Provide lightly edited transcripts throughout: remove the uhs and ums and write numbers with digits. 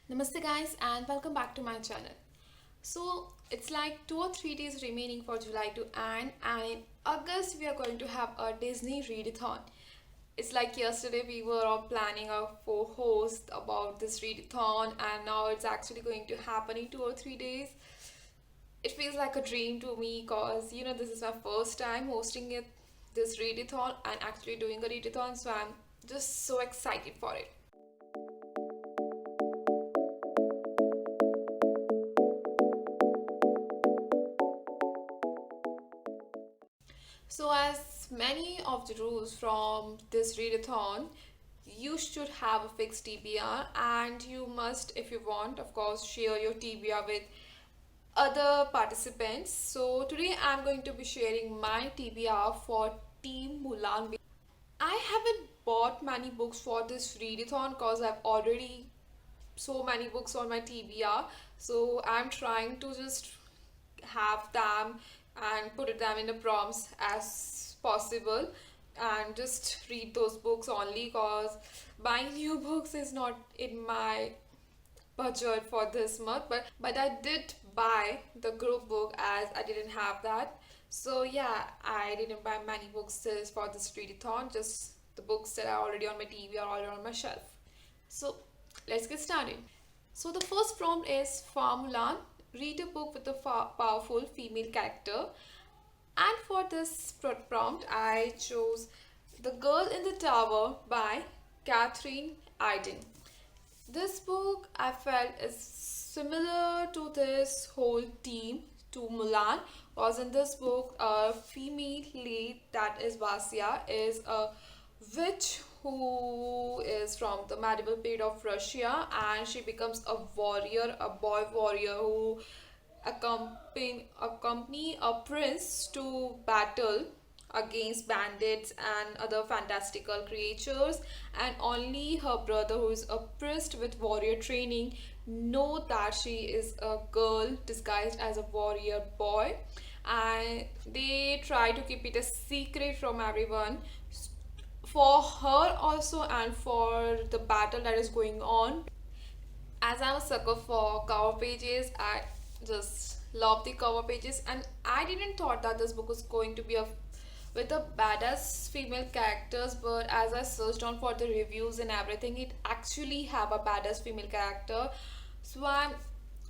Namaste guys and welcome back to my channel. So it's like 2 or 3 days remaining for July to end, and in August we are going to have a Disney readathon. It's like yesterday we were all planning a host about this readathon, and now it's actually going to happen in 2 or 3 days. It feels like a dream to me because this is my first time hosting this readathon and actually doing a readathon, so I'm just so excited for it. So, as many of the rules from this readathon, you should have a fixed TBR, and you must, if you want, of course, share your TBR with other participants. So, today I'm going to be sharing my TBR for Team Mulan. I haven't bought many books for this readathon because I've already so many books on my TBR. So, I'm trying to just have them and put them in the prompts as possible and just read those books only because buying new books is not in my budget for this month, but I did buy the group book as I didn't have that. So yeah, I didn't buy many books for this readathon, just the books that are already on my TV are already on my shelf. So let's get started. So the first prompt is Mulan. Read a book with a powerful female character. And for this prompt, I chose The Girl in the Tower by Catherine Iden. This book I felt is similar to this whole team to Mulan, because in this book a female lead, that is Vasya, is a witch who is from the medieval period of Russia, and she becomes a warrior, a boy warrior who accompany a prince to battle against bandits and other fantastical creatures, and only her brother, who is a priest with warrior training, know that she is a girl disguised as a warrior boy, and they try to keep it a secret from everyone, for her also and for the battle that is going on. As I'm a sucker for cover pages, I just love the cover pages, and I didn't thought that this book was going to be a with a badass female characters, but as I searched on for the reviews and everything, it actually have a badass female character. So I'm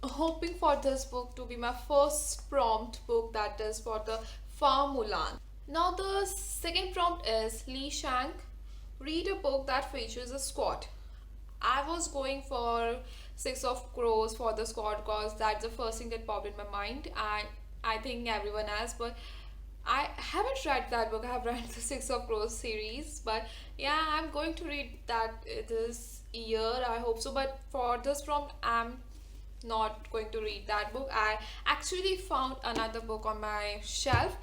hoping for this book to be my first prompt book, that is for the Fa Mulan. Now the second prompt is Li Shang. Read a book that features a squad. I was going for Six of Crows for the squad because that's the first thing that popped in my mind, and I think everyone has, but I haven't read that book. I have read the Six of Crows series, but yeah, I'm going to read that this year. I hope so. But for this prompt, I'm not going to read that book. I actually found another book on my shelf,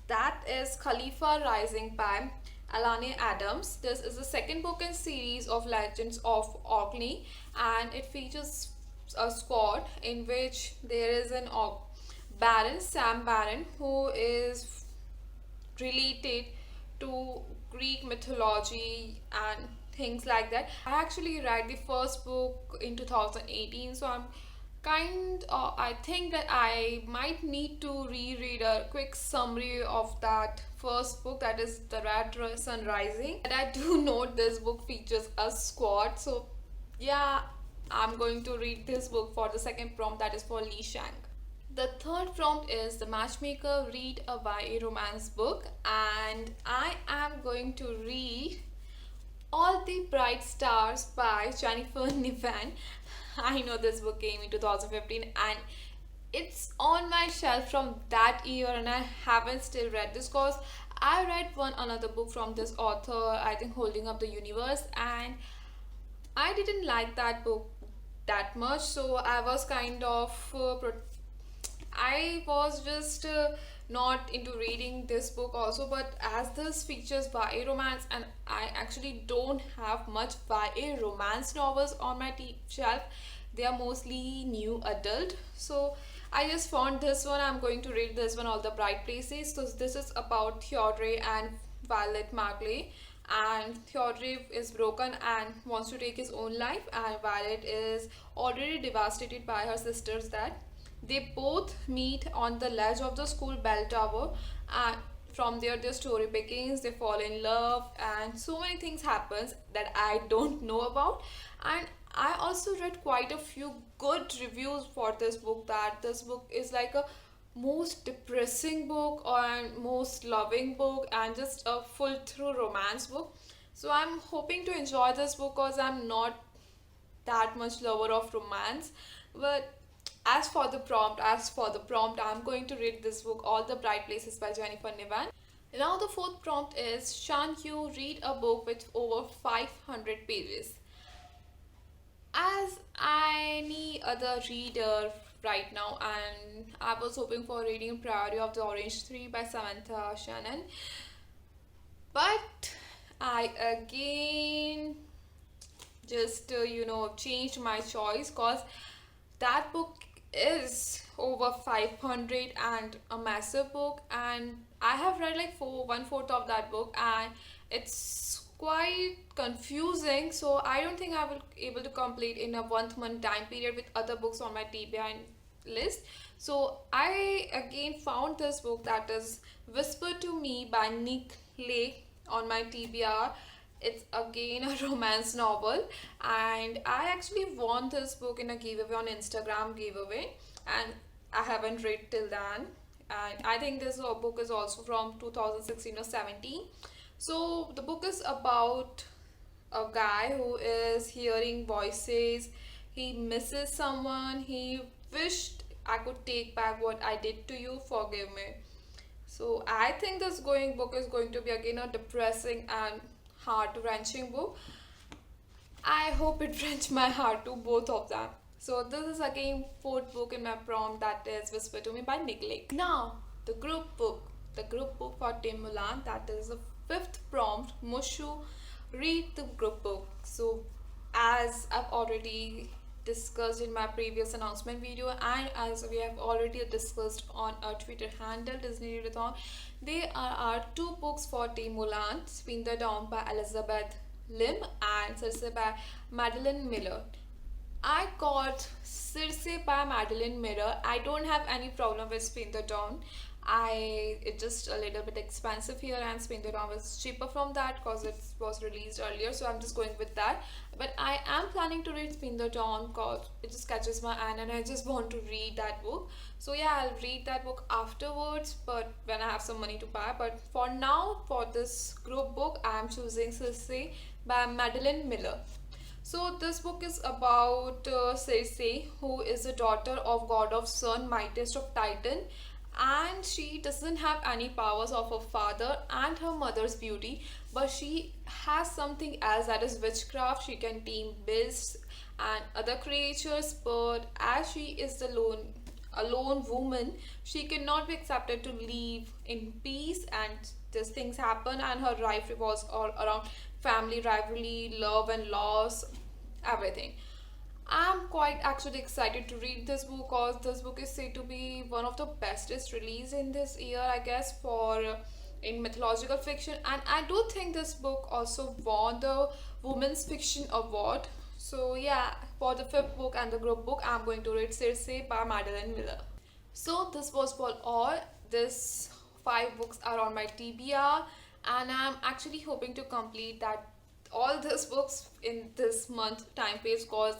that is Khalifa Rising by Alane Adams. This is the second book in series of Legends of Orkney, and it features a squad in which there is an Baron, Sam Baron, who is related to Greek mythology and things like that. I actually read the first book in 2018, so I think that I might need to reread a quick summary of that first book, that is The Red Sun Rising. And I do note this book features a squad, so yeah, I'm going to read this book for the second prompt, that is for Li Shang. The third prompt is The Matchmaker, read a YA romance book, and I am going to read All the Bright Stars by Jennifer Niven. I know this book came in 2015 and it's on my shelf from that year, and I haven't still read this because I read one another book from this author, I think Holding Up the Universe, and I didn't like that book that much, so I was kind of I was just not into reading this book also. But as this features YA romance, and I actually don't have much YA romance novels on my shelf, they are mostly new adult, so I just found this one. I'm going to read this one, All the Bright Places. So this is about Theodore and Violet Markley, and Theodore is broken and wants to take his own life, and Violet is already devastated by her sister's death. They both meet on the ledge of the school bell tower, and from there their story begins. They fall in love and so many things happens that I don't know about. And I also read quite a few good reviews for this book, that this book is like a most depressing book and most loving book and just a full through romance book. So I'm hoping to enjoy this book because I'm not that much lover of romance. But as for the prompt, I'm going to read this book, All the Bright Places by Jennifer Niven. Now the fourth prompt is, shan't you read a book with over 500 pages? As any other reader right now, and I was hoping for reading Priory of the Orange Tree by Samantha Shannon, but I again just changed my choice because that book is over 500 and a massive book, and I have read like one fourth of that book, and it's quite confusing. So I don't think I will able to complete in a 1 month time period with other books on my TBR list. So I again found this book, that is Whisper to Me by Nick Lake, on my TBR. It's again a romance novel, and I actually won this book in a giveaway on Instagram giveaway, and I haven't read till then. And I think this book is also from 2016 or 17. So the book is about a guy who is hearing voices. He misses someone. He wished, I could take back what I did to you, forgive me. So I think this book is going to be again a depressing and heart-wrenching book. I hope it wrenched my heart to both of them. So this is again fourth book in my prompt, that is Whisper to Me by Nick Lake. Now the group book. The group book for Tim Mulan, that is the fifth prompt. Mushu, read the group book. So as I've already discussed in my previous announcement video, and as we have already discussed on our Twitter handle Disneyreadathon, there are two books for Tim Mulan: Spin the Dawn by Elizabeth Lim and Circe by Madeline Miller. I got Circe by Madeline Miller. I don't have any problem with Spin the Dawn. It's just a little bit expensive here, and Spin the Dawn was cheaper from that because it was released earlier, so I'm just going with that. But I am planning to read Spin the Dawn because it just catches my eye and I just want to read that book. So yeah, I'll read that book afterwards, but when I have some money to buy. But for now, for this group book, I am choosing Circe by Madeline Miller. So this book is about Circe, who is the daughter of god of sun, mightiest of Titan, and she doesn't have any powers of her father and her mother's beauty, but she has something else, that is witchcraft. She can tame beasts and other creatures, but as she is a lone woman, she cannot be accepted to live in peace, and these things happen, and her life revolves all around family rivalry, love and loss, everything. I'm quite actually excited to read this book because this book is said to be one of the bestest release in this year, I guess, for in mythological fiction. And I do think this book also won the Women's Fiction Award. So yeah, for the fifth book and the group book, I'm going to read Circe by Madeline Miller. So this was for all. These 5 books are on my TBR, and I'm actually hoping to complete that all these books in this month time phase, because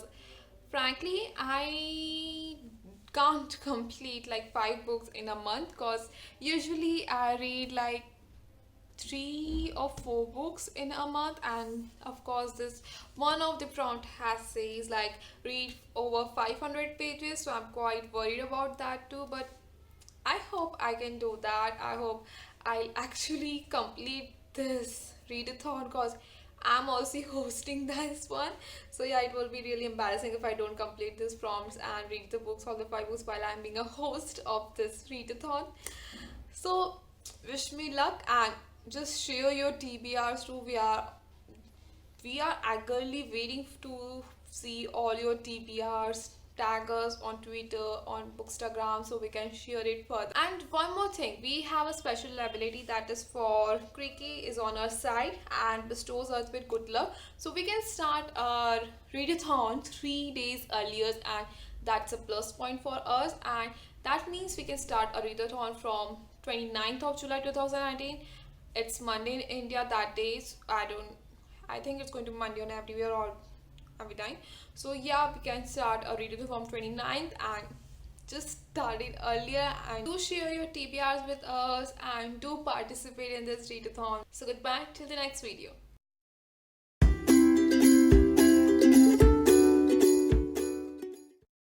frankly I can't complete like 5 books in a month, because usually I read like 3 or 4 books in a month. And of course this one of the prompt has says like read over 500 pages, so I'm quite worried about that too. But I hope I can do that. I hope I'll actually complete this readathon, because I'm also hosting this one. So yeah, it will be really embarrassing if I don't complete these prompts and read the books, all the 5 books, while I'm being a host of this readathon. So wish me luck and just share your TBRs too. We are eagerly waiting to see all your TBRs tag us on Twitter, on Bookstagram, so we can share it further. And one more thing, we have a special ability that is for Creaky is on our side and bestows us with good luck. So we can start our readathon 3 days earlier, and that's a plus point for us. And that means we can start a readathon from 29th of July 2019. It's Monday in India that day. So I think it's going to be Monday on everywhere or every time. So yeah, we can start a readathon from 29th and just start it earlier, and do share your TBRs with us and do participate in this readathon. So goodbye till the next video.